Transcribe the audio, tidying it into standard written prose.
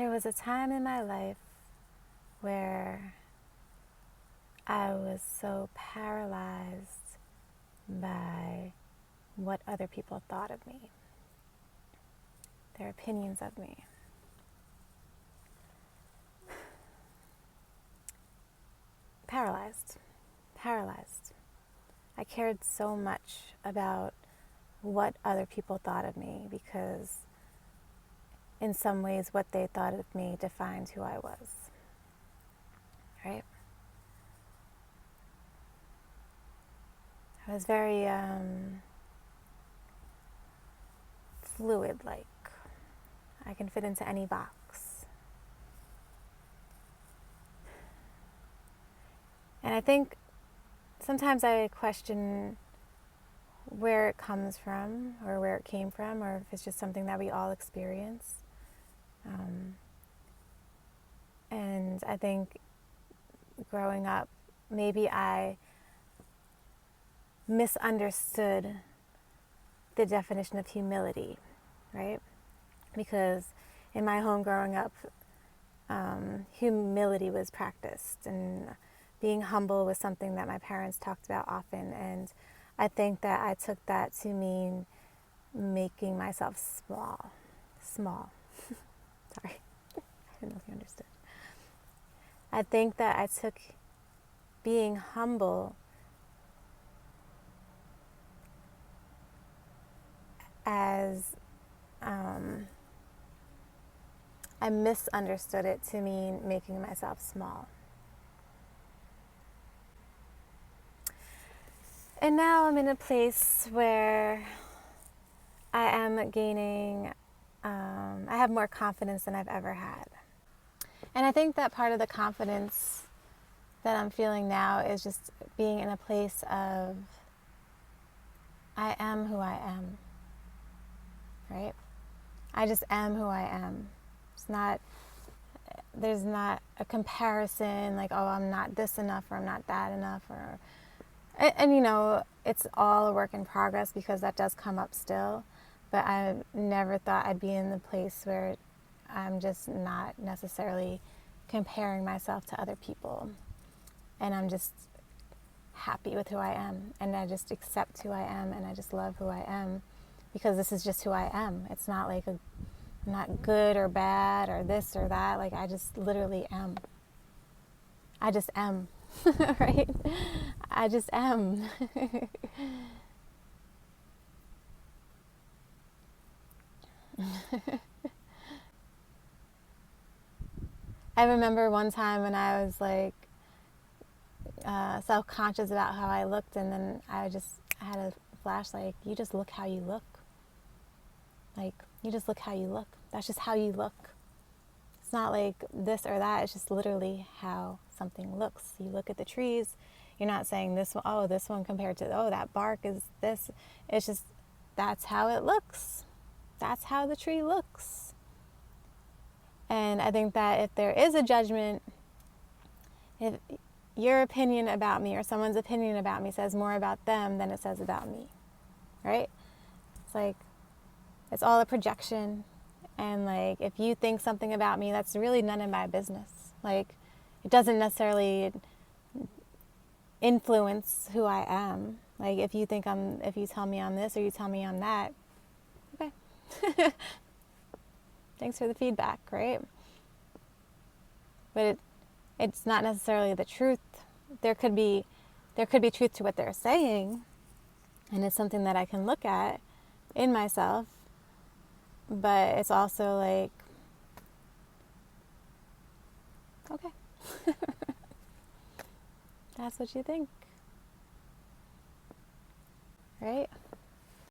There was a time in my life where I was so paralyzed by what other people thought of me, their opinions of me. Paralyzed. I cared so much about what other people thought of me because in some ways what they thought of me defined who I was, right? I was very fluid-like. I can fit into any box. And I think sometimes I question where it comes from or where it came from, or if it's just something that we all experience. And I think growing up, maybe I misunderstood the definition of humility, right? Because in my home growing up, humility was practiced, and being humble was something that my parents talked about often. And I think that I took that to mean making myself small. Sorry, I don't know if you understood. I think that I took being humble as I misunderstood it to mean making myself small. And now I'm in a place where I am gaining, I have more confidence than I've ever had. And I think that part of the confidence that I'm feeling now is just being in a place of I am who I am, right? I just am who I am. There's not a comparison like, oh, I'm not this enough or I'm not that enough, and you know, it's all a work in progress because that does come up still, but I never thought I'd be in the place where I'm just not necessarily comparing myself to other people, and I'm just happy with who I am, and I just accept who I am, and I just love who I am because this is just who I am. It's not like I'm not good or bad or this or that. Like, I just literally am. I just am. Right? I just am. I remember one time when I was like self-conscious about how I looked, and then I had a flash like, you just look how you look. Like, you just look how you look. That's just how you look. It's not like this or that. It's just literally how something looks. You look at the trees. You're not saying this one, oh, this one compared to, oh, that bark is this. It's just, that's how it looks. That's how the tree looks. And I think that if there is a judgment, if your opinion about me or someone's opinion about me says more about them than it says about me, right? It's like, it's all a projection. And like, if you think something about me, that's really none of my business. Like, it doesn't necessarily influence who I am. Like, if you tell me I'm this or you tell me I'm that, okay. Thanks for the feedback, right? But it's not necessarily the truth. There could be truth to what they're saying, and it's something that I can look at in myself. But it's also like, okay, that's what you think, right?